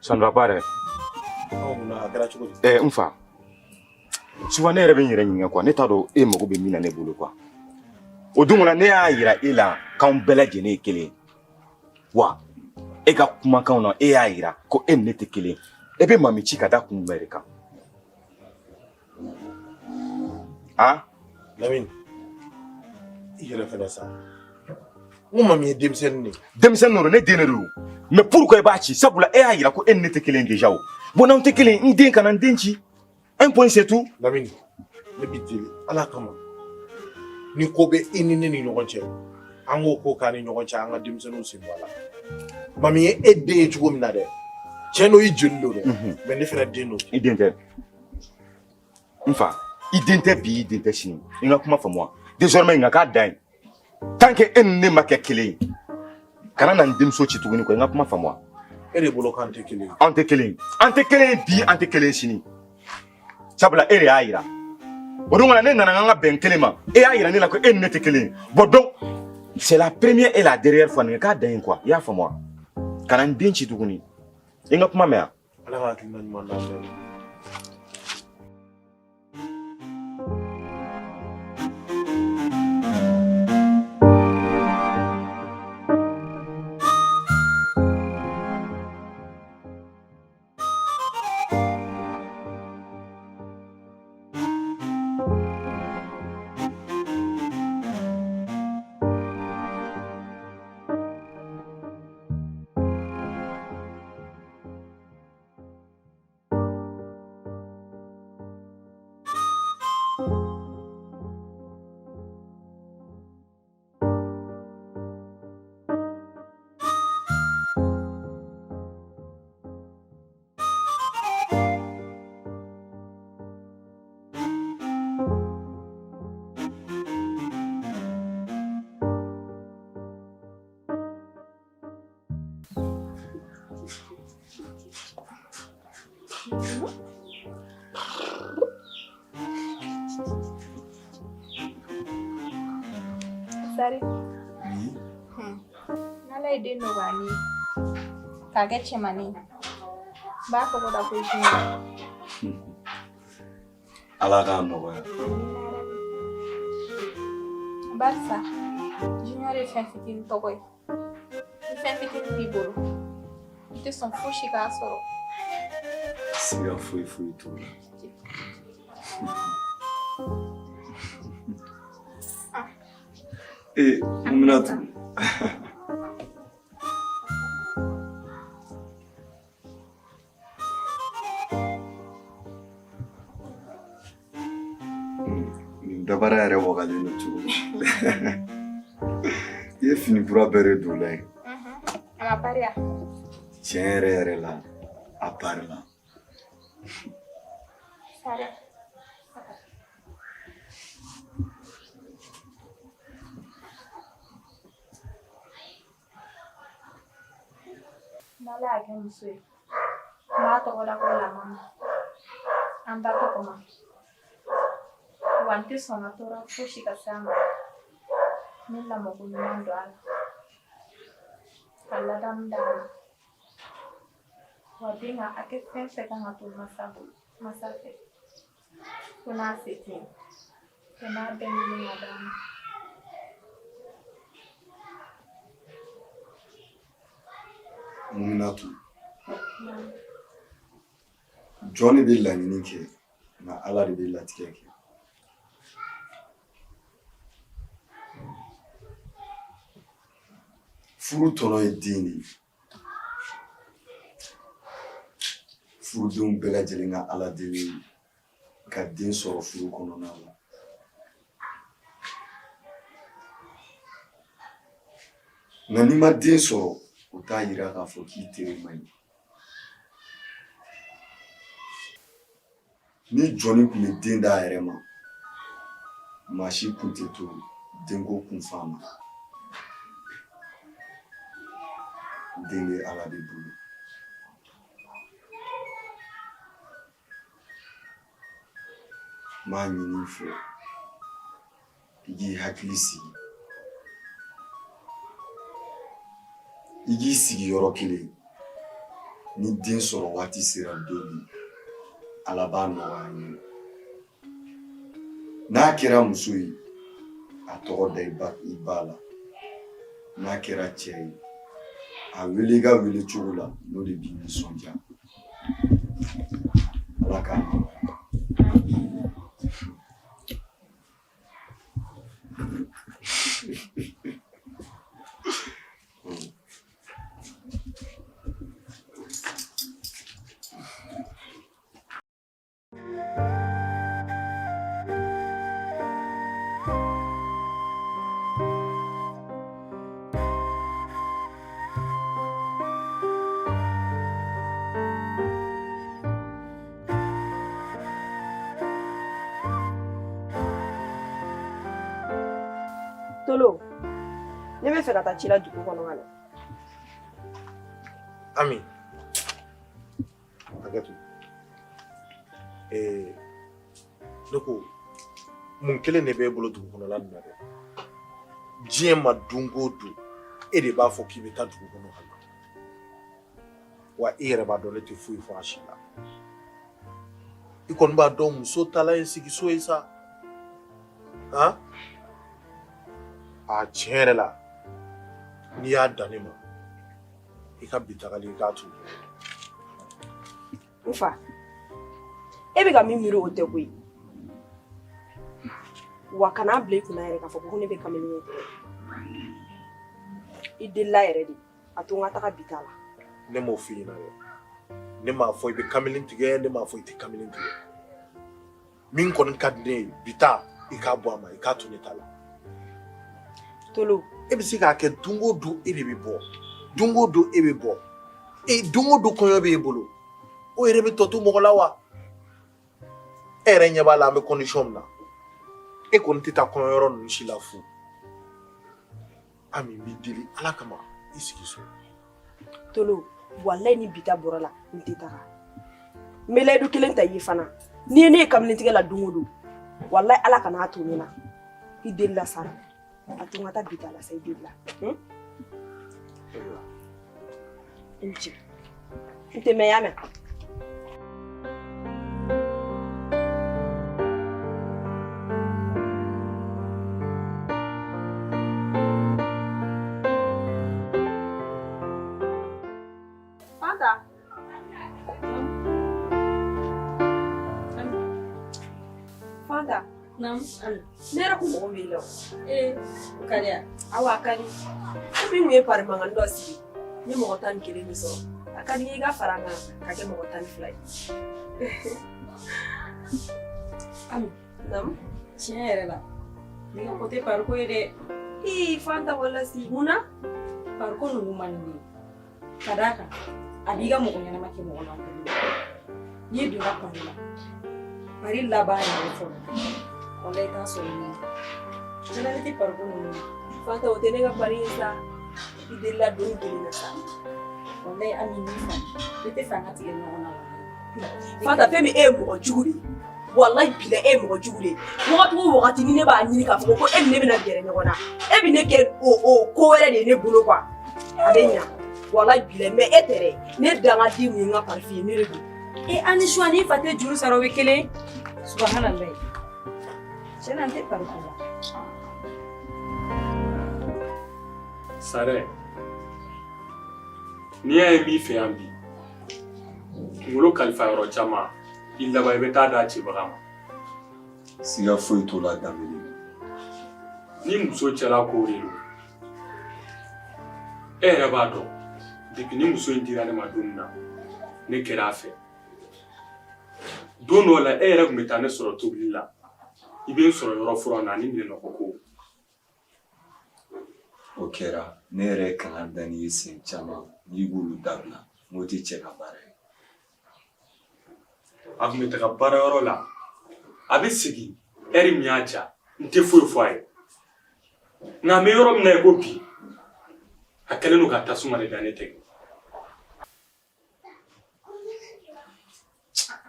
Ça ne va pas. Enfin. Souvent, ne rêve ni quoi. Ne t'a do e mago be mina ne bolo quoi. O dun na ne y'a yira e la kan bɛɛ lajɛlen kelen. Wa e ka kumakanw na e y'a yira ko e ne tɛ kelen. E be mami ci ka da kun bɛɛ kan. Ah? Lamine. I yɛrɛ fɛnɛ sa. N mami ye denmisɛnnin de. Denmisɛnnin nɔrɔ ne den de don. Mais pourquoi e b'a ci? Sabula e y'a yira ko e ne tɛ kelen déjà o. Bon n'anw tɛ kelen, n den kana n den ci. Un point c'est tout. Lamine, ne b'i deli Ala kama. Ni ko bɛ I ni ne ni ɲɔgɔn cɛ. An k'o ko k'an ni ɲɔgɔn cɛ an ka denmisɛnninw sen bɔ a la. Mami ye e den ye cogo min na dɛ. Cɛ n'o I joli don dɛ. Mais ne fɛnɛ den don. I den tɛ. Nfa, I den tɛ bi, I den tɛ sini. I ka kuma faamu wa? Désormais nka k'a dan ye. Tant que e ni ne ma kɛ kelen ye. Kana na n denmuso ci tuguni quoi. I ka kuma faamu wa? E de bolo k'an tɛ kelen ye. An tɛ kelen. An tɛ kelen bi, an tɛ kelen sini. Sabula e de y'a yira. O don ne nana an ka bɛn kelen ma. E y'a yira ne la ko e ni ne tɛ kelen. Bon donc c'est la première et la dernière fois nin k'a dan ye quoi. I y'a faamu wa? Kana n den ci tuguni. I ka kuma mɛn wa? Ala ka hakilina ɲuman d'an bɛɛ ma. Sari. Nala ide no bani. Kage chemani. Ba ko da ko shi. Ala ka nɔgɔya. Barsa. Junior e fɛn fitinin tɔgɔ ye. Ni fɛn fitinin b'i bolo. I tɛ sɔn fosi k'a sɔrɔ. Siga foyi t'o la. Muminatu. Dabara yɛrɛ wagalen don cogo min. I ye fini kura bɛɛ de don o la yen. A ma pari ya? Tiɲɛ yɛrɛ la, a pari la. Sari. Nala a kɛ muso ye. N b'a tɔgɔ da ko Lamɔn. An ba tɔgɔ ma. Wa n tɛ sɔn ka tɔɔrɔ fosi ka s'a ma. Ni lamɔko ɲuman don a la. Ka ladamu d'a ma. Wa den ka a kɛ fɛn fɛn kan ka to masa fɛ. Ko n'a se tɛ yen. Ko n'a bɛɛ ɲini ka d'a ma. Muminatu. Jɔn de bɛ laɲini kɛ, nka Ala de bɛ latigɛ kɛ. Furu tɔnɔ ye den de ye. Furudenw bɛɛ lajɛlen ka Ala deli ye ka den sɔrɔ furu kɔnɔna la. Nka n'i ma den sɔrɔ, o t'a yira k'a fɔ k'i tere man ɲi. Ni jɔnni tun bɛ den d'a yɛrɛ ma, maa si tun tɛ to denko kun fa ma. Den bɛ Ala de bolo. N b'a ɲini i fɛ, i k'i hakili sigi. I k'i sigi yɔrɔ kelen. ni den sɔrɔ waati sera don min Ala b'a nɔgɔya an ye. N'a kɛra muso ye a tɔgɔ da i ba la. N'a kɛra cɛ ye a wele i ka wele cogo la n'o de b'i nisɔndiya. Ala k'a nɔgɔya. Tolo, ne bɛ fɛ ka taa ci la dugu kɔnɔ ka na. Ami, hakɛto. Ne ko mun kelen de b'e bolo dugu kɔnɔla nin na dɛ. Diɲɛ ma don o don e de b'a fɔ k'i bɛ taa dugu kɔnɔ ka na. Wa i yɛrɛ b'a dɔn ne tɛ foyi fɔ a si la. I kɔni b'a dɔn muso taala ye sigi so ye sa. Han? A tiɲɛ yɛrɛ la n'i y'a dan ne ma i ka bi tagali i k'a to. N fa, e bɛ ka min miiri o tɛ koyi. Wa kana bila i kunna yɛrɛ k'a fɔ ko ne bɛ kamalen ɲɛ tɛ. I delila yɛrɛ de, a to n ka taga bi ta la. Ne m'o f'i ɲɛna dɛ. Ne m'a fɔ i bɛ kamalen tigɛ, ne m'a fɔ i tɛ kamalen tigɛ. Min kɔni ka di ne ye bi ta i k'a bɔ a ma, i k'a to ne ta la. Tolo, E bɛ se k'a kɛ don o don e de bɛ bɔ. Don o don e bɛ bɔ. Don o don kɔɲɔ b'e bolo. O yɛrɛ bɛ tɔ to mɔgɔ la wa? E yɛrɛ ɲɛ b'a la an bɛ condition min na. E kɔni tɛ taa kɔɲɔyɔrɔ ninnu si la fu. Ami, n b'i deli Ala kama i sigi so. Tolo, wallahi ni bita bɔra la n tɛ taga. N bɛ layidu kelen ta i ye fana. N'i ye ne ye kamalen tigɛ la don o don, wallahi Ala kana a to ne na. I delila sa. A to n ka taa bita la sa i delila. N cɛ. N tɛ mɛn y'a mɛn. Fanta. Fanta. Nam. Ne yɛrɛ kun mɔgɔ b'i la. O ka di yan. Awa a ka di. Komi n kun ye pari mankan dɔ sigi, n ye mɔgɔ 11 de sɔrɔ. A ka di n ye i ka fara n kan ka kɛ mɔgɔ 12 ye. Ami, Nam. tiɲɛ yɛrɛ la. Ne ka ko tɛ pariko ye dɛ. Fanta wala si. Mun na? Pariko ninnu man di. Ka d'a kan, a b'i ka mɔgɔ ɲɛnama kɛ mɔgɔ lankolon ye. N'i donna pari la, pari laban yɛrɛ fɔlɔ. Walahi i t'a sɔrɔ ɲuman. Jɛnɛ ne tɛ pariko ninnu. Fanta o tɛ ne ka pari ye sa. I delila don kelen na sa. Walahi Ami n'i fa, ne tɛ fɛ an ka tigɛ ɲɔgɔn na wa. Fanta fɛn min e ye mɔgɔ jugu de ye. Wallahi bila e ye mɔgɔ jugu de ye. Wagati o wagati ni ne b'a ɲini k'a fɔ ko e ni ne bɛna gɛrɛ ɲɔgɔn na. E bɛ ne kɛ o ko wɛrɛ de ye ne bolo quoi. A bɛ ɲa. Wallahi bila mais e tɛ dɛ. Ne dangaden mun ye n ka pari f'i ye ne de don. Ani su n'i fa tɛ juru sara o bɛ kelen. Subhanallah. Tiɲɛ na n tɛ pariko la. Sare, n'i y'a ye min fɛ yan bi, kunkolo kalifa yɔrɔ caman, i laban i bɛ taa d'a cibaga ma. Siga foyi t'o la Danbele. Ni muso cɛla kow de don, e yɛrɛ b'a dɔn, depuis ni muso in dira ne ma don min na, ne kɛra a fɛ. Don dɔw la, e yɛrɛ tun bɛ taa ne sɔrɔ tobili la, i bɛ n sɔrɔ yɔrɔ furan na ani minɛnɔgɔ ko. O kɛra ne yɛrɛ kalan da ni ye sen caman n'i b'olu dabila n'o tɛ cɛ ka baara ye. A tun bɛ taga baarayɔrɔ la, a bɛ segin ɛri min y'a ja n tɛ foyi fɔ a ye. Nka an bɛ yɔrɔ min na i ko bi, a kɛlen don ka tasuma de da ne tɛgɛ.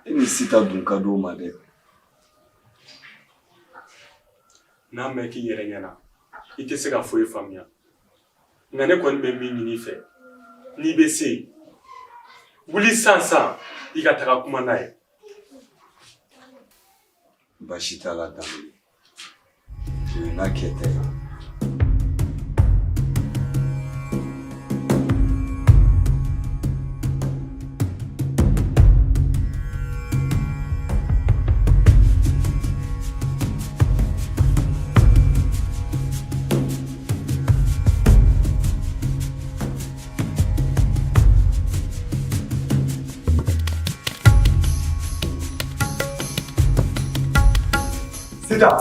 E ni Sita dun ka d'o ma dɛ. N'a mɛn k'i yɛrɛ ɲɛna, i tɛ se ka foyi faamuya. Nka ne kɔni bɛ min ɲini i fɛ, n'i bɛ se yen, wuli sansan i ka taga kuma n'a ye. Baasi t'a la Danbele. O ye n ka kɛta ye. Sida.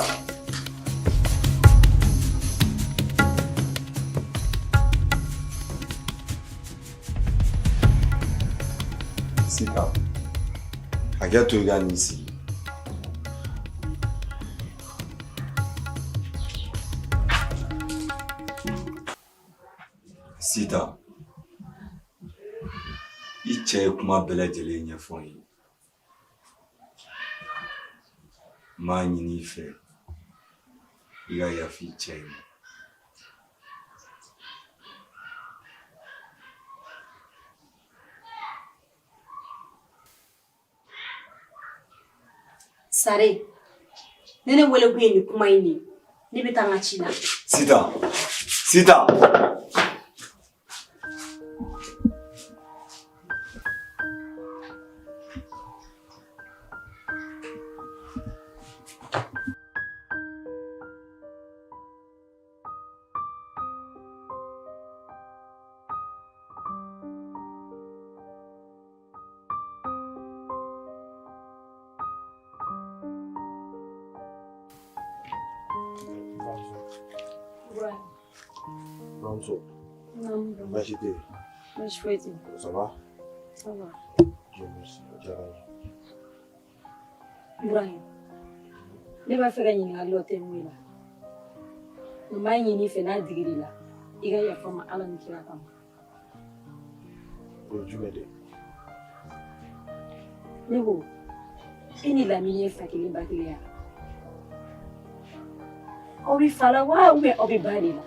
Sida. Hakɛ to i ka nin sigi. Sida. I cɛ ye kuma bɛɛ lajɛlen ɲɛfɔ n ye. N b'a ɲini i fɛ i ka yafa i cɛ ma. Sare, ne ne wele kun ye nin kuma in ye. Ne bɛ taa n ka ci la. Sida. Sida. Ramso, Non, baasi tɛ yen. je peux dire. Ça va? Ça va. Dieu merci. O diyara n ye. Ibrahim, ne b'a fɛ ka ɲininkali dɔ tɛ mun la. N b'a ɲini i fɛ n'a digir'i la, i ka yafa n ma Ala ni kira kama. O ye jumɛn de ye? Ne ko, e ni Lamini ye fa kelen ba kelen ya? Aw bɛ fa la wa ou bien aw bɛ ba de la?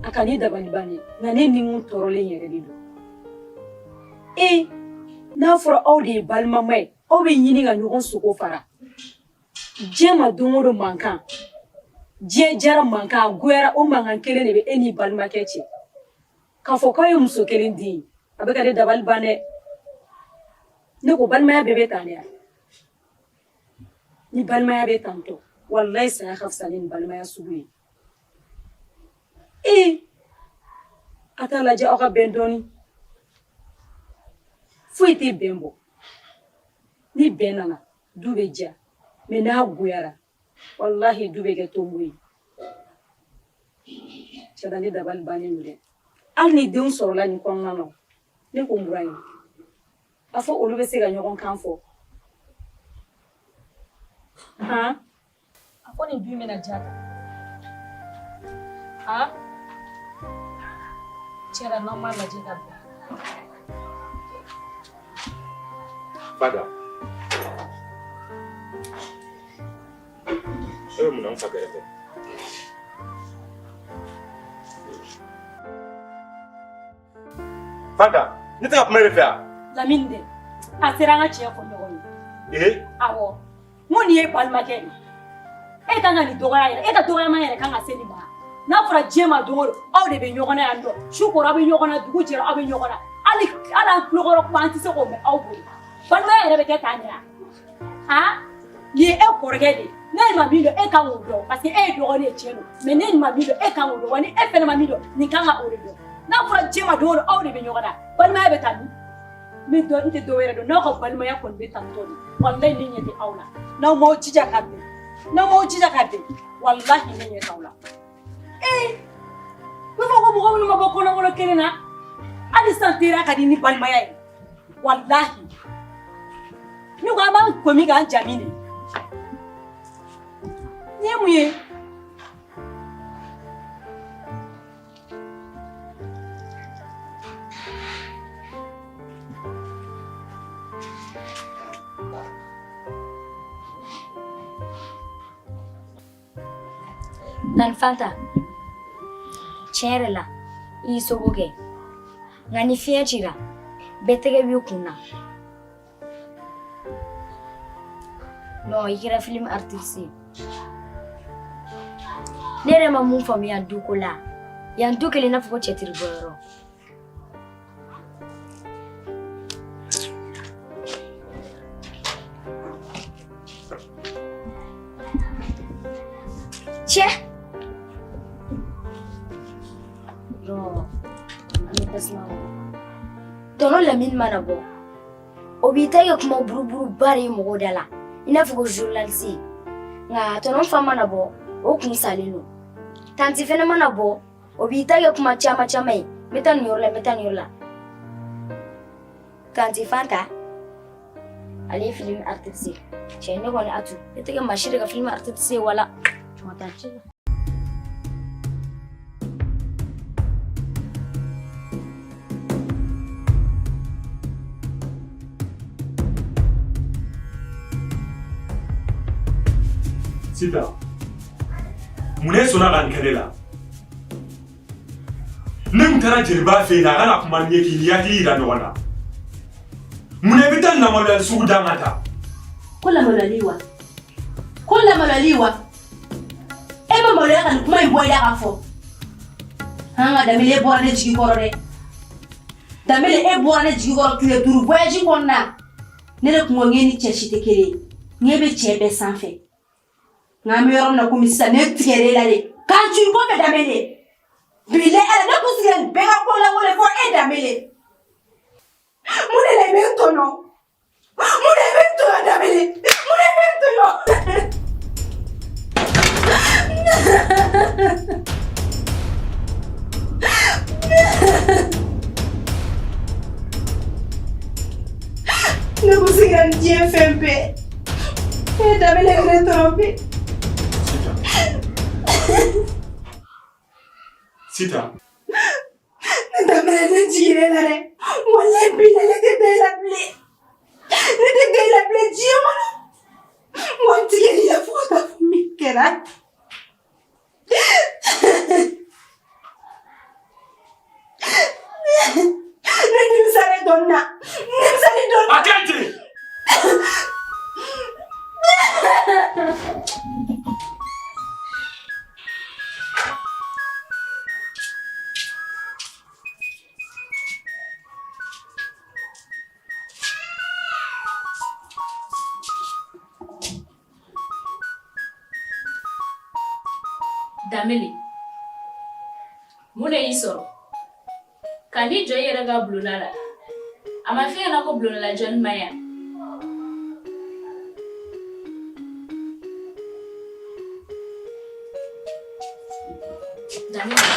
A ka ni dabali banni nka ne ni n tɔɔrɔlen yɛrɛ de don. N'a fɔra aw de ye balimama ye, aw bɛ ɲini ka ɲɔgɔn sogo fara. Diɲɛ ma don o don mankan, diɲɛ jara mankan, a goyara o mankan kelen de bɛ e ni balimakɛ cɛ. K'a fɔ k'aw ye muso kelen den ye, a bɛ ka ne dabali ban dɛ. Ne ko balimaya bɛɛ bɛ tan de ya? Ni balimaya bɛ tan tɔ, walayi saya ka fisa ni nin balimaya sugu ye. A t'a lajɛ aw ka bɛn dɔɔni. Foyi tɛ bɛn bɔ. Ni bɛn nana, du bɛ diya. Mais n'a goyara, walahi du bɛ kɛ tonbo ye. Cɛla ne dabali bannen don dɛ. Hali ni denw sɔrɔla nin kɔnɔna na, ne ko Ibrahim, a fɔ olu bɛ se ka ɲɔgɔn kan fɔ. A fɔ nin du in bɛna diya ta. Cɛla n'aw ma lajɛ ka bɛn. Fada. E bɛ mun na n fa kɛrɛfɛ? Fada, ne tɛ ka kuma e de fɛ wa? Lamini dɛ, a sera an ka tiɲɛ fɔ ɲɔgɔn ye. Awɔ, n ko nin ye balimakɛ de ye. E kan ka nin dɔgɔya yɛrɛ, e ka dɔgɔyama yɛrɛ kan ka se nin ma. N'a fɔra diɲɛ ma don o don, aw de bɛ ɲɔgɔn na yan nɔ. Su kora aw bɛ ɲɔgɔn na, dugu jɛra aw bɛ ɲɔgɔn na. Hali an tulokɔrɔ kuma an tɛ se k'o mɛn aw bolo. Balimaya yɛrɛ bɛ kɛ tan de ya? Nin ye e kɔrɔkɛ de ye. Ne ma min dɔn e kan k'o dɔn parce que e ye dɔgɔnin ye tiɲɛ don. Mais ne ma min dɔn e kan k'o dɔn wa ni e fɛnɛ ma min dɔn nin kan ka o de dɔn. N'a fɔra diɲɛ ma don o don aw de bɛ ɲɔgɔn na, balimaya bɛ tan min. N tɛ dɔ wɛrɛ dɔn, n'aw ka balimaya kɔni bɛ tan tɔ de, walahi ne ɲɛ tɛ aw la. N'aw m'aw jija ka bɛn, walahi ne ɲɛ t'aw la. N bɛ fɔ ko mɔgɔ minnu ma bɔ kɔnɔkɔnɔ kelen na, hali sisan teriya ka di ni balimaya ye, walahi. Ne ko an b'an ko min k'an jami de. Nin ye mun ye? Nan Fanta, tiɲɛ yɛrɛ la i y'i sogo kɛ nka ni fiɲɛ cira bɛɛ tɛgɛ b'i kun na non i kɛra film artiste ye ne yɛrɛ ma mun faamuya du ko la yan du kelen i n'a fɔ ko cɛtiri bɔyɔrɔ cɛ non an bɛ tasuma kɔnɔ tɔnɔ lamini mana bɔ o b'i ta kɛ kuma buruburuba de ye mɔgɔw da la i n'a fɔ ko journaliste nka tɔnɔ fa mana bɔ o kun salen don tanti fɛnɛ mana bɔ o b'i ta kɛ kuma caman caman ye n bɛ taa nin yɔrɔ la n bɛ taa nin yɔrɔ la tanti Fanta ale ye film artiste ye cɛ ne kɔni Atu ne tɛ kɛ maa si de ka film artiste ye wala ma taa ci la Sita, mun ne sɔnna ka nin kɛ ne la? Ne tun taara jeliba fɛ yen a kana kuma ɲɛ k'i ni hakili yira ɲɔgɔn na. Mun ne bɛ taa lamaloyali sugu da n ka taa? Ko lamaloyali wa? Ko lamaloyali wa? E ma maloya ka nin kuma in bɔ i da k'a fɔ. An ka Danbele e bɔra ne jigi kɔrɔ dɛ. Danbele e bɔra ne jigi kɔrɔ tile 5 voyage kɔnɔna. Ne de kun ko n ye ni cɛ si tɛ kelen ye. N ɲɛ bɛ cɛ bɛɛ sanfɛ. Nka an bɛ yɔrɔ min na komi sisan ne tigɛrɛ e la de. K'an to i kɔfɛ Danbele. Bilahi ala ne kun sigira nin bɛɛ ka ko lawale fɔ e Danbele. Mun de la i bɛ n tɔɲɔ? Mun de bɛ n tɔɲɔ Danbele? Mun de bɛ n tɔɲɔ? Ne kun sigira nin diɲɛ fɛn bɛɛ. E Danbele ka ne tromper. Sita. Ne Danbele ne jigin la dɛ. Wallahi billahi ne tɛ da i la bilen. Ne tɛ da i la bilen diɲɛ kɔnɔ. Wa n tigɛli la fo ka taa fɔ min kɛra. Ne nimisalen dɔɔnin na. Nimisalen dɔɔnin na. A kɛ ten. Danbele, mun de y'i sɔrɔ? Ka n'i jɔ i yɛrɛ ka bulonda la. A ma f'i ɲɛna ko bulonlajɔli ma ɲi wa? Danbele.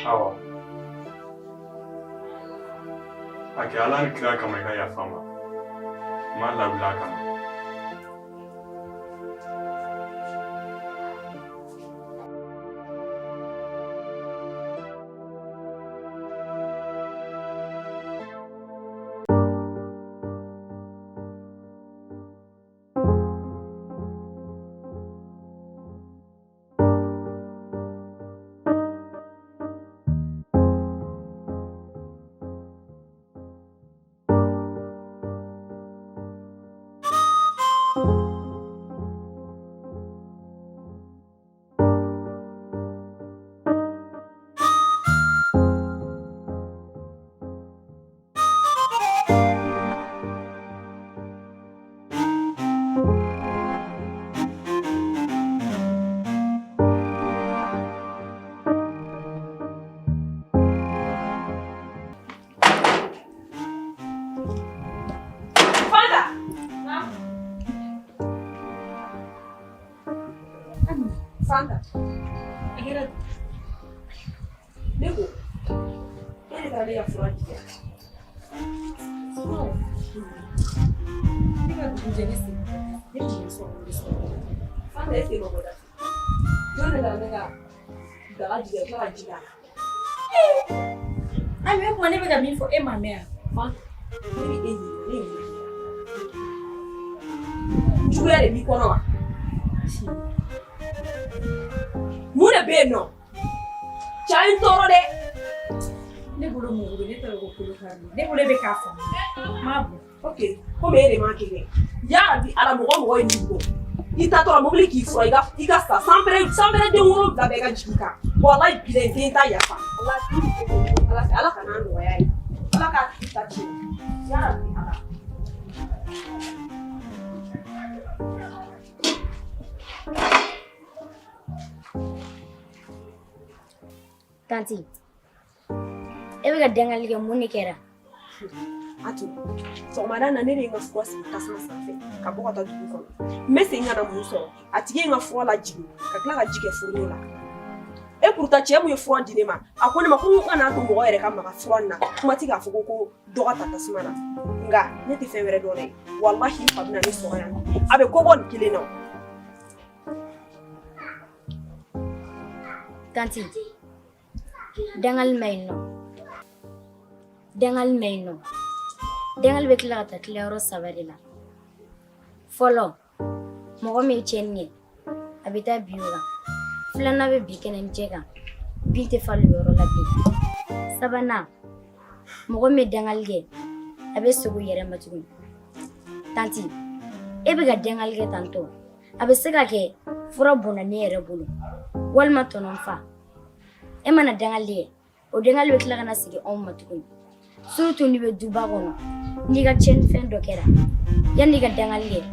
Awa. A kɛ Ala ni kira kama i ka yafa n ma. N m'a labila a kama. Akhirnya Nego. Ini tadi ya fura dia. oh. Ini kan jenis sih. Ini jenis. Fanda ese no boda. Yo nega. Dala jiga. Ai me ko ne be ga mi fo e ma me. Fa. Ni. Juya de mi kono wa. Mune be no. Chai toro de. Ne bolo mo bolo ne to ko ko ka. Ne bolo be ka fo. Ma bu. Okay. Ko me de ma kike. Ya bi ala mo ko ni go. Ita toro mobile ki fura iga sa sambere de woro da be ga jika. Wallahi bile tin ta ya fa. Allah kana no ya. Allah ka ta ci. Ya bi ala. Tanti, ebe ga dangali ke muni kera. Atu, so madana ne nga fura si tasma safe. Ka boko ta dugu kono. Mesi nga na muso. Atige nga fura la jigi. Ka kla ka jige furu la. E pourtant che mu ye fura dine ma. Akone ma ko nga to mo ere ka ma fura na. Kuma ti ga fugo ko doga ta tasma na. Nga ne ti fewere do ne. Wallahi fa bina ni so ya. Abe ko bon kile no. Tanti, dangal maino. Dangal be kila ta klaro sabarila. Follow. Mogo me chenye. Abita biura. Flana be bikenen jega. Binte falu yoro la bi. Sabana. Mogo me dangal ge. Abe sugu yere matugun. Tanti, ebe ga dangal ge tanto. Abe sega ke fura bona ne yere bulu. Walma tonon fa. Emana dangal ye. O dangal be kila kana sigi on matugun. Surtout ni be duba kono. Ni ga chen fen do kera. Yan ni ga dangal ye.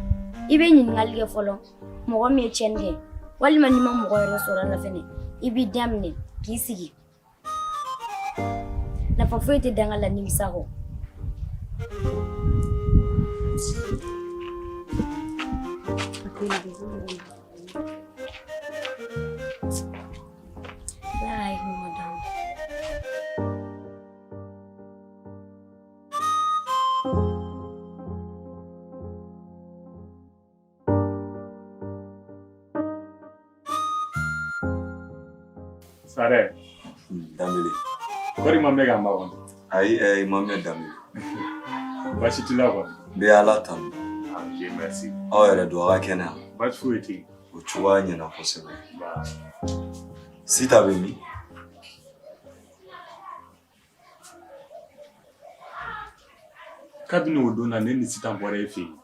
Ibe nyingal ge folo. Mogo me chen ge. Walima ni ma mogo yere sora la fene. Ibi damne ki sigi. Na fa foyete dangal la nimsa ho. Lai madam. Sare, Damele. kori mamega mawon. Ayi mamie Damele. Bashi tilawa. Be ala tam. Je merci. Aw yɛrɛ do a ka kɛnɛ yan. Bashi fueti. O cogoya ɲɛna kosɛbɛ. Ba. Sita bɛ min? Kabini o donna ne ni Sitan bɔra e fɛ yen.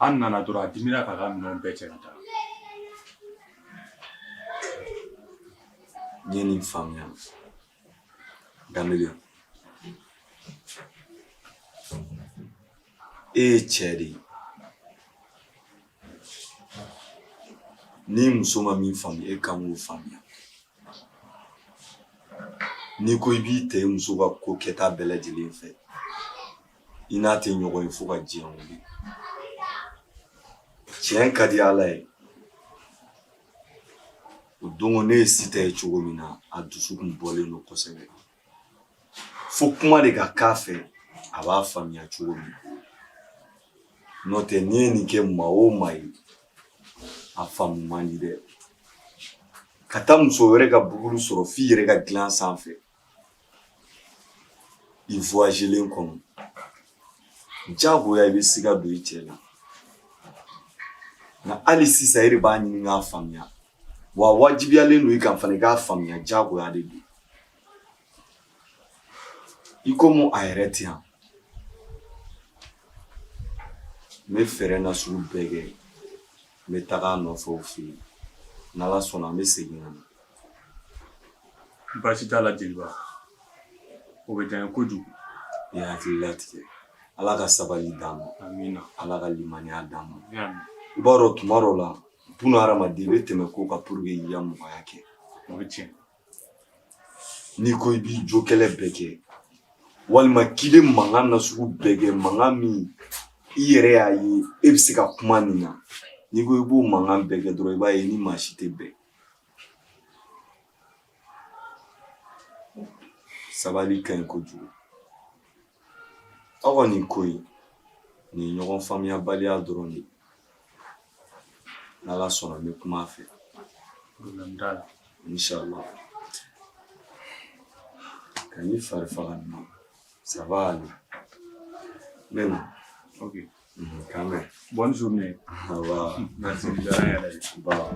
An nana dɔrɔn a dimina k'a ka minɛnw bɛɛ cɛ ka taa. N ye nin faamuya. Damele. E ye cɛ de ye. Ni muso ma min faamu e kan k'o faamuya. N'i ko i b'i ta i muso ka ko kɛta bɛɛ lajɛlen fɛ, i n'a tɛ ɲɔgɔn ye fo ka diɲɛ wuli. Tiɲɛ ka di Ala ye. O dongo ne ye Sita ye cogo min na, a dusu kun bɔlen don kosɛbɛ. Fo kuma de ka k'a fɛ, a b'a faamuya cogo min na. N'o tɛ n'i ye nin kɛ maa o maa ye, a faamu man di dɛ. Ka taa muso wɛrɛ ka buguru sɔrɔ f'i yɛrɛ ka dilan sanfɛ. I voyagelen kɔnɔ. Jagoya i bɛ siga don i cɛ la. Nka hali sisan e de b'a ɲini k'a faamuya. Wa wajibiyalen don i kan fana i k'a faamuya jagoya de don. I komi a yɛrɛ tɛ yan. N bɛ fɛɛrɛ na sugu bɛɛ kɛ. N bɛ taga a nɔfɛ o fɛ yen. N'Ala sɔnna n bɛ segin ka na. Baasi t'a la jeliba. O bɛ diya n ye kojugu. I hakili latigɛ. Ala ka sabali d'an ma. Amina. Ala ka limaniya d'an ma. Amin. I b'a dɔn tuma dɔw la, buna hadamaden i bɛ tɛmɛ ko kan pour que i ka mɔgɔya kɛ. O bɛ tiɲɛ. N'i ko i b'i jo kɛlɛ bɛɛ kɛ, walima k'i bɛ mankan na sugu bɛɛ kɛ, mankan min i yɛrɛ y'a ye e bɛ se ka kuma nin na, n'i ko i b'o mankan bɛɛ kɛ dɔrɔn i b'a ye ni maa si tɛ bɛn. sabali ka ɲi kojugu. Aw ka nin ko in nin ye ɲɔgɔn faamuyabaliya dɔrɔn de ye. N'Ala sɔnna n bɛ kuma a fɛ. Inshallah. Ka n'i fari faga nin ma. Ça va aller. Même. Ok. Quand même. Bonne journée. Au revoir. Merci. Bah.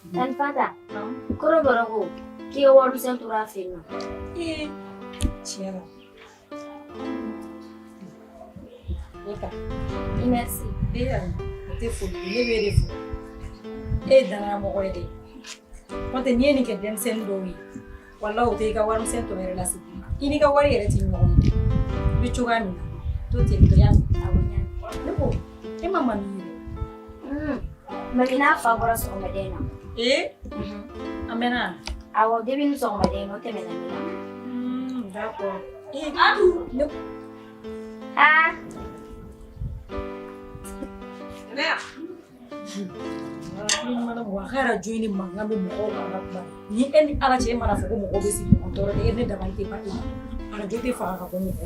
Dan Fata, koro barago, k'i wari sen tora a fɛ yen nɔ. Tiɲɛ na. Merci. O tɛ foli ye, ne bɛ de fo. E ye danaya mɔgɔ ye dɛ. N'o tɛ n'i ye nin kɛ denmisɛnnin dɔw ye, walahi o tɛ i ka warimisɛn tɔ yɛrɛ lasegi. I n'i ka wari yɛrɛ tɛ ɲɔgɔn ye. I bɛ cogoya min na, to ten to y'a mɛn. Awɔ n y'a mɛn. Ne ko, e ma mami ye dɛ. Mami n'a fa bɔra sɔgɔmaden na. A mɛnna. Awɔ, depuis ni sɔgɔmaden o tɛmɛna min na. D'accord. Adu. Ah. Wa kɛra jo ni mankan bɛ mɔgɔw kan ka kuma ni e ni ala cɛ e mana fɔ ko mɔgɔw bɛ sigi ɲɔgɔn tɔɔrɔ de e ne dabali tɛ ba e ma arajo tɛ faga ka bɔ mɔgɔw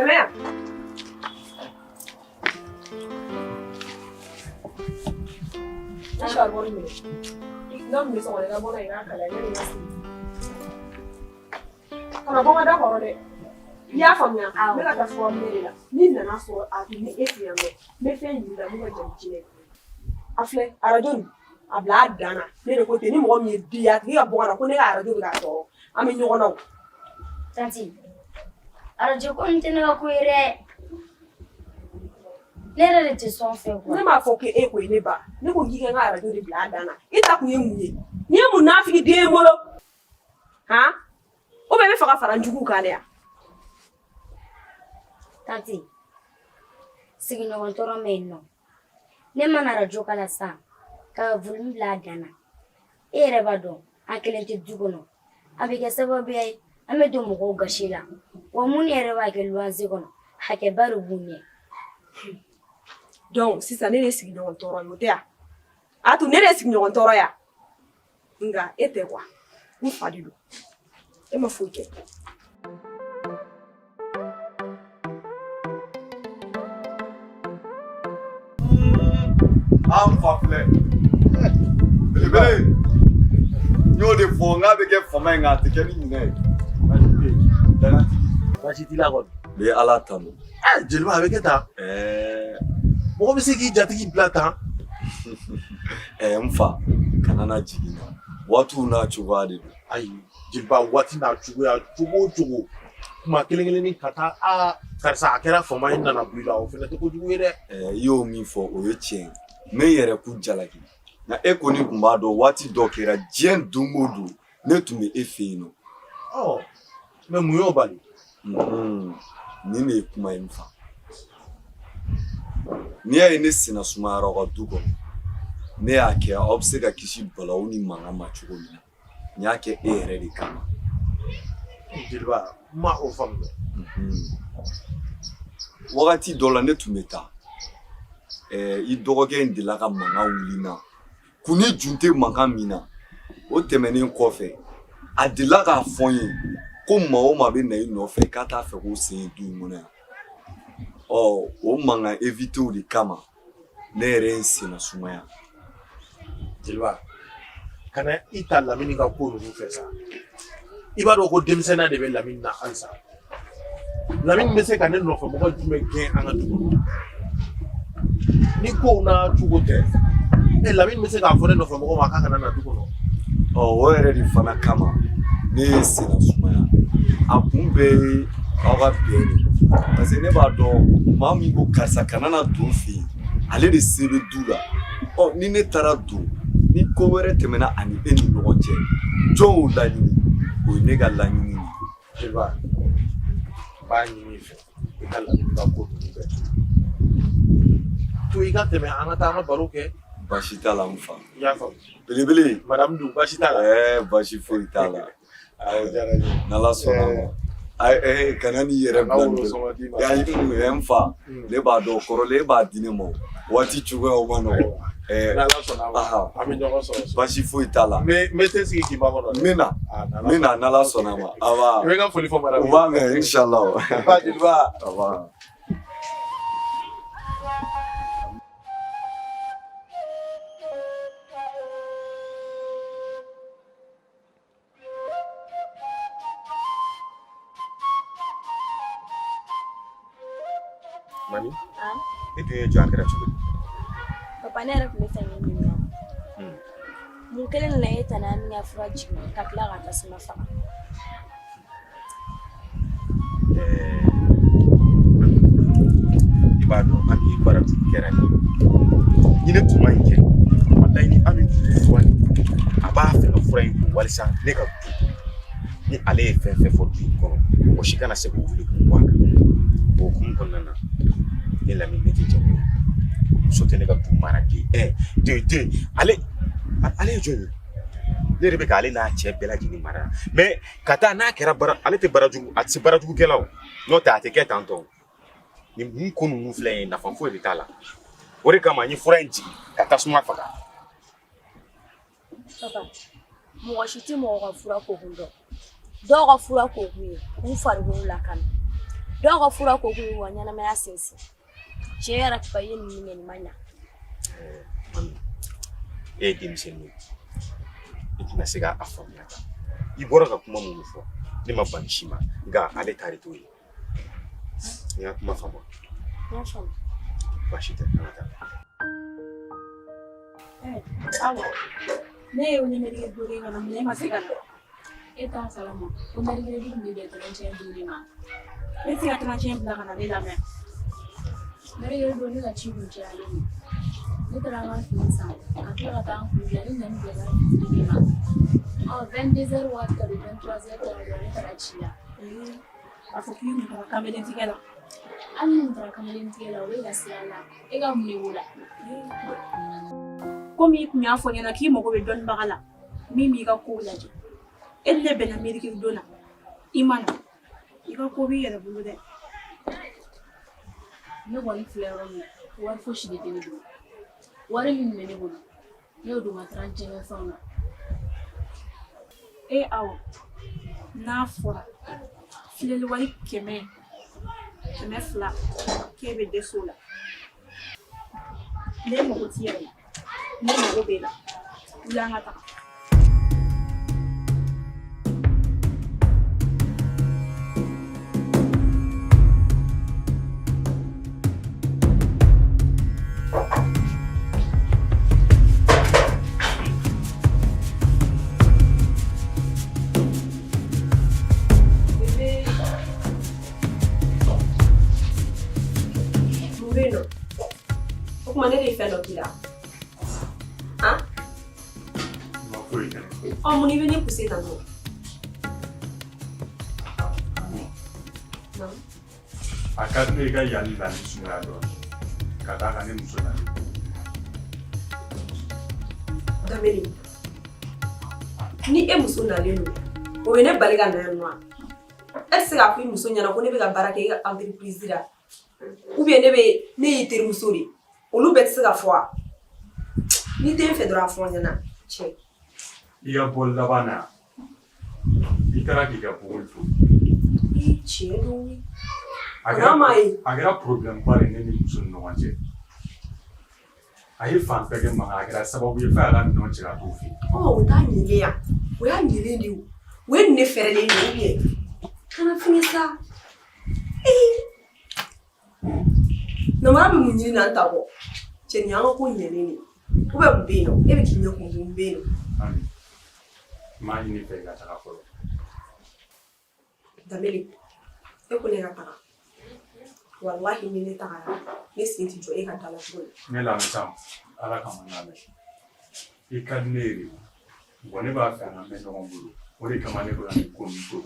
la. Acha agora mesmo. Não me sou olha agora aí na cara, ele não sei. Kana bɔ da hɔrɔn dɛ. I y'a faamuya. Ne ka taa fɔ ne la. Ni nana sɔrɔ a tun bɛ e fɛ yan nɔ. N bɛ fɛn ɲini la mun ka jan jinɛ. A filɛ arajo nin a bila a dan na. Ne de ko ten ni mɔgɔ min ye di a tigi ka bɔ ka na ko ne ka arajo bɛ k'a tɔɔrɔ. An bɛ ɲɔgɔn na o. Tanti, arajo ko nin tɛ ne ka ko ye dɛ. Ne yɛrɛ de tɛ sɔn fɛ kuwa. Ne m'a fɔ k'e ko ye ne ba. Ne ko k'i ka n ka arajo de bila a dan na. I ta kun ye mun ye? N'i ye munafiki den ye n bolo. Han? Ou bien i bɛ fɛ ka fara n juguw kan de wa? Tanti, sigiɲɔgɔn tɔɔrɔ bɛ yen nɔ. Ne mana arajo k'a la sisan, ka volume bila a dan na. E yɛrɛ b'a dɔn, an kelen tɛ du kɔnɔ. A bɛ kɛ sababuya ye, an bɛ don mɔgɔw gasi la. Wa minnu yɛrɛ b'a kɛ luwanse kɔnɔ, hakɛba de b'u ɲɛ. Donc sisan ne de ye sigiɲɔgɔn tɔɔrɔ ye o tɛ wa? A tun ne de ye sigiɲɔgɔn tɔɔrɔ ya? Nka e tɛ quoi? N fa de don. E ma foyi kɛ. An fa filɛ. Belebele. N y'o de fɔ n k'a bɛ kɛ fama ye nka a tɛ kɛ ni ɲinɛ ye. Dangatigi. Baasi t'i la kɔni. N bɛ Ala tanu. Jeliba a bɛ kɛ tan. Mɔgɔ bɛ se k'i jatigi bila tan. N fa kana na jigin na. Waatiw n'a cogoya de don. Ayi jeliba waati n'a cogoya cogo o cogo kuma kelen-kelennin ka taa karisa a kɛra fama ye nana bɔ i la o fana tɛ kojugu ye dɛ. I y'o min fɔ o ye tiɲɛ ye. N bɛ n yɛrɛ kun jalaki. Nka e kɔni tun b'a dɔn waati dɔ kɛra diɲɛ don o don ne tun bɛ e fɛ yen nɔ. Mais mun y'o bali? Nin de ye kuma ye n fa. N'i y'a ye ne sina sumayara aw ka du kɔnɔ ne y'a kɛ aw bɛ se ka kisi balawu ni mankan ma cogo min na n y'a kɛ e yɛrɛ de kama. Jeliba n ma o faamu dɛ. Wagati dɔ la ne tun bɛ taa i dɔgɔkɛ in delila ka mankan wuli n na kun ni jun tɛ mankan min na o tɛmɛnen kɔfɛ a delila k'a fɔ n ye ko maa o maa bɛ na i nɔfɛ k'a t'a fɛ k'o sen ye du in kɔnɔ yan. O mankan éviter de kama ne yɛrɛ ye n senna sumaya. Jeliba kana i ta Lamini ka ko ninnu fɛ sa. I b'a dɔn ko denmisɛnniya de bɛ Lamini na halisa. Lamini bɛ se ka ne nɔfɛ mɔgɔ jumɛn gɛn an ka du kɔnɔ. Ni kow n'a cogo tɛ Lamini bɛ se k'a fɔ ne nɔfɛ mɔgɔ ma k'a kana na du kɔnɔ. O yɛrɛ de fana kama ne ye n senna sumaya. A kun bɛɛ ye aw ka bɛn de parce que ne b'a dɔn maa min ko karisa kana na don fɛ yen ale de se bɛ du la. Ni ne taara don ni ko wɛrɛ tɛmɛna ani e ni ɲɔgɔn cɛ jɔn y'o laɲini o ye ne ka laɲini ye. Jeliba n b'a ɲini i fɛ i ka Lamini ka ko ninnu bɛɛ to. to i ka tɛmɛ an ka taa an ka baro kɛ. Basi t'a la n fa. I y'a faamu. Belebele. Madame Dou basi t'a la. Basi foyi t'a la. Awɔ diyara n ye. N'Ala sɔnna ma. Kana n'i yɛrɛ bila n bolo. N fa ne b'a dɔn kɔrɔlen e b'a di ne ma waati cogoyaw ma nɔgɔ. N'Ala sɔnna ma an bɛ ɲɔgɔn sɔrɔ. Basi foyi t'a la. N bɛ tɛ sigi k'i ba kɔnɔ. N bɛ na n'Ala sɔnna ma. Aba. I bɛ ka foli fɔ madame. U b'a mɛn inshallah. Ba jeliba. Aba. Mami, e dun ye jɔ a kɛra cogo di? Papa ne yɛrɛ tun bɛ fɛ k'i ɲininka mun kelen na e tana min ka fura jigin ka tila ka tasuma faga I b'a dɔn Ami ye baarajugu kɛra ni ne tun ma ɲi kɛ walayi ni Ami tun ye fura nin a b'a fɛ ka fura in kun walisa ne ka du ni ale ye fɛn fɛn fɔ du in kɔnɔ mɔgɔ si kana se k'o wuli k'o bɔ a kan o hukumu kɔnɔna na ne Lamini ne tɛ jamu muso tɛ ne ka du mara den ale ye jɔn ye ne de bɛ k'ale n'a cɛ bɛɛ lajɛlen mara mais ka taa n'a kɛra ale tɛ baarajugu a tɛ se baarajugukɛla o n'o tɛ a tɛ kɛ tan tɔ nin ko ninnu filɛ ye nafa foyi de t'a la o de kama n ye fura in jigin ka tasuma faga. Papa mɔgɔ si tɛ mɔgɔ ka fura ko kun dɔn dɔw ka fura ko kun ye k'u farikolo lakana dɔw ka fura ko kun ye wa ɲɛnamaya sinsin cɛ yɛrɛ papa ye nin kɛ nin ma ɲa. E ye denmisɛnnin ye i tɛna se k'a faamuya tan i bɔra ka kuma minnu fɔ ne ma ban si ma nka ale taari t'o ye i y'a kuma faamu. N y'a faamu. Baasi tɛ an ka taa. Awɔ ne ye ɲɛmɛrike dore ka na ne ma se ka na. E t'a kalama ko nɛrɛgɛrɛdi tun bɛ bɛn tɛmɛcɛn duuru ma. Ne tɛ se ka tɛmɛcɛn bila ka na ne lamɛn. Nɛrɛgɛrɛdi don ne ka ci kun cayalen don. Ne taara an ka fini san ka tila ka taa an kun bila ne nana bɛn ka fitiri ma. 22h waati ka don 23h tɔɔrɔ ne taara ci la. A fɔ k'i mun taara kamelentigɛ la. Hali ni mun taara kamelentigɛ la o bɛ ka sira la e ka mun de b'o la. Komi i kun y'a fɔ ɲɛna k'i mago bɛ dɔnnibaga la min b'i ka kow lajɛ e ni ne bɛnna miirikiri don na i ma na i ka ko b'i yɛrɛ bolo dɛ. Ne kɔni filɛ yɔrɔ min na wari fosi de tɛ ne bolo wari min bɛ ne bolo ne y'o don ka taara jɛgɛ fɛnw na. Awɔ n'a fɔra filɛli wari 100 200 k'e bɛ dɛsɛ o la ne mago t'i yɛrɛ la ne mago b'e la wuli an ka taga. O kuma ne de ye fɛn dɔ k'i la han? Mun i bɛ ne poussé tan tɔ? A ka di ne i ka yali la ni sumaya dɔɔni ka d'a kan ne muso nalen. Dameli ni e muso nalen don o ye ne bali ka na yan nɔ wa? E tɛ se k'a fɔ i muso ɲɛna ko ne bɛ ka baara kɛ i ka entreprise la ou bien ne y'i terimuso de olu bɛɛ tɛ se ka fɔ wa? N'i tɛ n fɛ dɔrɔn a fɔ n ɲɛna cɛ. I ka bɔli laban na i taara k'i ka bɔgɔli to. Tiɲɛ don. A kɛra problème ba de ne ni muso ni ɲɔgɔn cɛ. A ye fan bɛɛ kɛ mankan a kɛra sababu ye fo a ka minɛnw cɛ ka t'o fɛ yen. O t'a ɲɛlen yan o y'a ɲɛlen de ye o ye ne fɛrɛlen de ye ou bien kana fini sa. Namara bɛ mun ɲini na n ta bɔ cɛ nin y'an ka ko ɲɛlen de ou bien mun bɛ yen nɔ e bɛ k'i ɲɛ kun mun bɛ yen nɔ. Ami n m'a ɲini fɛ i ka taga fɔlɔ. Dameli e ko ne ka taga walahi ni ne tagara ne sen tɛ jɔ e ka da la tuguni. Ne lamɛn sa ala kama n lamɛn i ka di ne ye de wa ne b'a fɛ an ka mɛn ɲɔgɔn bolo o de kama ne bɛ ka nin ko min fɔ.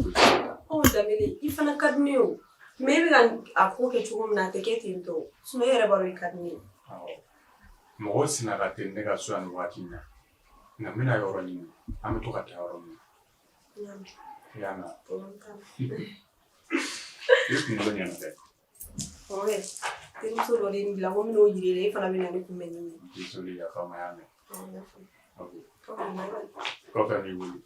Dameli i fana ka di ne ye o mais e bɛ ka a ko kɛ cogo min na a tɛ kɛ ten tɔ sinon e yɛrɛ b'a dɔn i ka di ne ye. mɔgɔ sina ka tɛ ne ka so yan waati na nka n bɛna yɔrɔ ɲini an bɛ to ka taa yɔrɔ min i y'a mɛn i kunkolo ɲɛna dɛ terimuso dɔ de ye nin bila ko n bɛn'o jira e fana bɛ na ne kunbɛn ni ye désolé yafa ma y'a mɛn kɔfɛ n b'i wele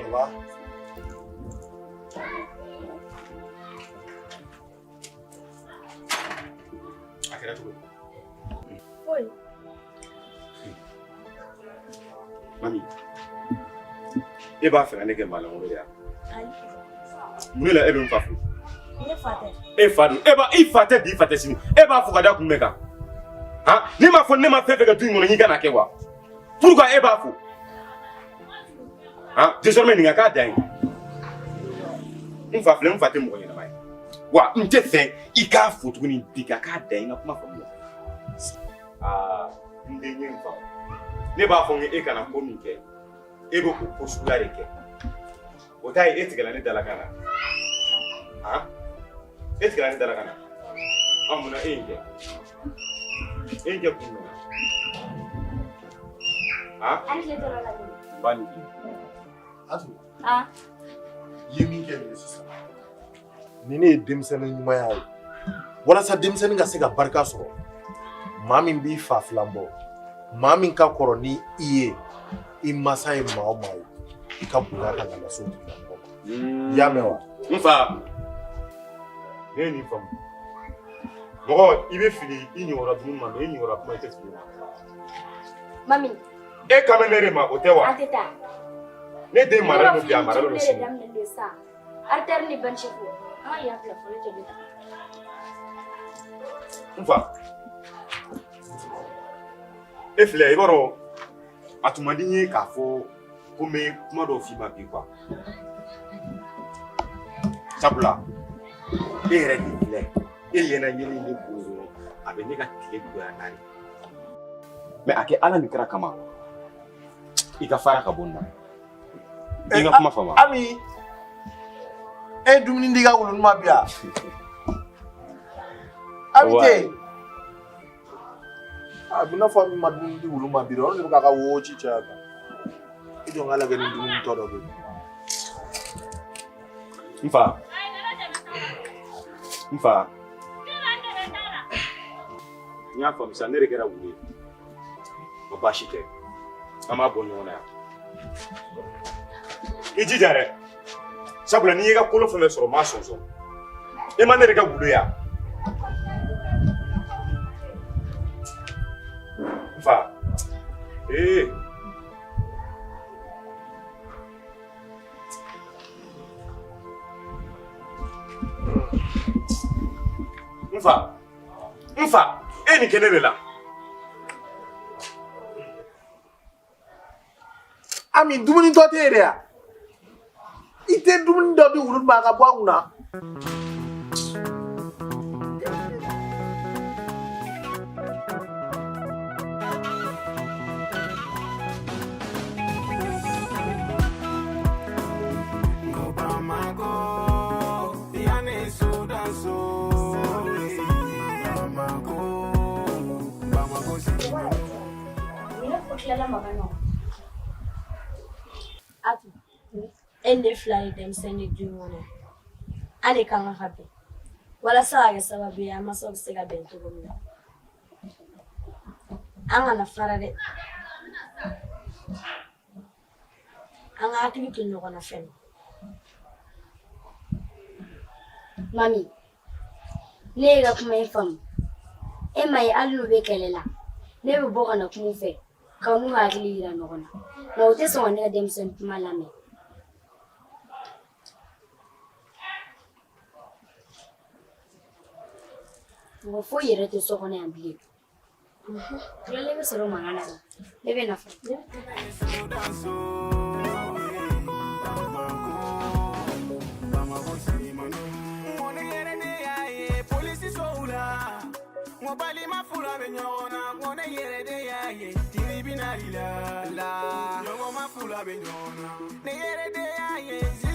Papa. A kɛra cogo di? Foyi. Mami, e b'a fɛ ka ne kɛ malangolo de ya? Ayi. Mun la e bɛ n fa fo? Ne fa tɛ. E fa dun? I fa tɛ bi, i fa tɛ sini. E b'a fɔ ka da kun bɛ kan. Han? N'i m'a fɔ ne ma fɛn fɛn kɛ du in kɔnɔ, n'i ka na kɛ wa? Pourquoi e b'a fo? Han? Désormais nin ka k'a dan ye. N fa filɛ, n fa tɛ mɔgɔ ɲɛnama ye. Wa n tɛ fɛ i k'a fo tuguni bi ka k'a dan ye, n ka kuma faamu wa? N den ye n fa. Ne b'a fɔ n e kana ko min kɛ, e bɛ o ko suguya de kɛ. O t'a ye e tigɛla ne dalakan na. Han? E tigɛla ne dalakan na. Mun na e ye n kɛ? E ye n kɛ kun jumɛn na? Han? Hali ne tɔɔrɔ la ɲini. N b'a nin di. Atu, ye min kɛ nin ye sisan. Ni ne ye denmisɛnnin ɲumanya ye, walasa denmisɛnnin ka se ka barika sɔrɔ, maa min b'i fa filan bɔ, maa min ka kɔrɔ ni i ye, i masa ye maa o maa ye, i ka bonya ka lase o tigilamɔgɔ ma. I y'a mɛn wa? N fa, ne ye nin faamu. Mɔgɔ, i bɛ fili i ɲɔgɔnna dumuni ma, mais i ɲɔgɔnna kuma i tɛ fili ma. Mami. E kan bɛ ne de ma, o tɛ wa? An tɛ taa. Ne den maralen don bi, a maralen don sini. Ne daminɛ don sa. Aritɛri ni bɛnsefu, an ka yan bila fɔlɔ joli ta. N fa, e filɛ, i b'a dɔn, a tun man di n ye k'a fɔ ko n bɛ kuma dɔw f'i ma bi quoi. Sabula, e yɛrɛ de filɛ, e ɲɛna ɲɛni ne bolo, a bɛ ne ka tile goya n'a ye. Mais a kɛ Ala nin kira kama, i ka fara ka bɔ n na. I ka kuma faamu. Ami, e dumuni di ka wuluni ma bi yan? Ami tɛ. A bɛ n'a fɔ min ma dumuni di wulu ma bi dɛ, olu de bɛ k'a ka wo ci caya kan. I jɔ n ka lajɛ ni dumuni tɔ dɔ bɛ yen. N fa, n y'a faamu sisan, ne de kɛra wulu ye. O baasi tɛ, an b'a bɔ ɲɔgɔn na yan. I jija dɛ, sabula n'i y'i ka kolo fɛn fɛn sɔrɔ, n b'a sɔnsɔn. E ma ne de kɛ wulu ye yan. N fa, n fa, e nin kɛ ne de la. Ami, dumuni tɔ tɛ yen de yan. I tɛ dumuni dɔ di wulu ma a ka bɔ a kun na. Atu, e ne fila ye denmisɛnnin du in kɔnɔ. An de kan ka bɛn. Walasa ka kɛ sababu ye an masaw bɛ se ka bɛn cogo min na. An kana fara dɛ. An ka hakili to ɲɔgɔn na fɛnɛ. Mami, ne ye ka kuma in faamu. E ma ye hali n'u bɛ kɛlɛ la, ne bɛ bɔ ka na kuma u fɛ, ka n'u hakili yira ɲɔgɔn na. Nka o tɛ sɔn ka ne ka denmisɛnnin kuma lamɛn. Mɔgɔ foyi yɛrɛ tɛ so kɔnɔ yan bilen. Tilalen bɛ sɔrɔ mankan na. Ne bɛ nafa. Bamako, Mobali mafula benyona ngone yere de ya ye tiri binari la la. Nyongo mafula benyona ne yere de ya ye.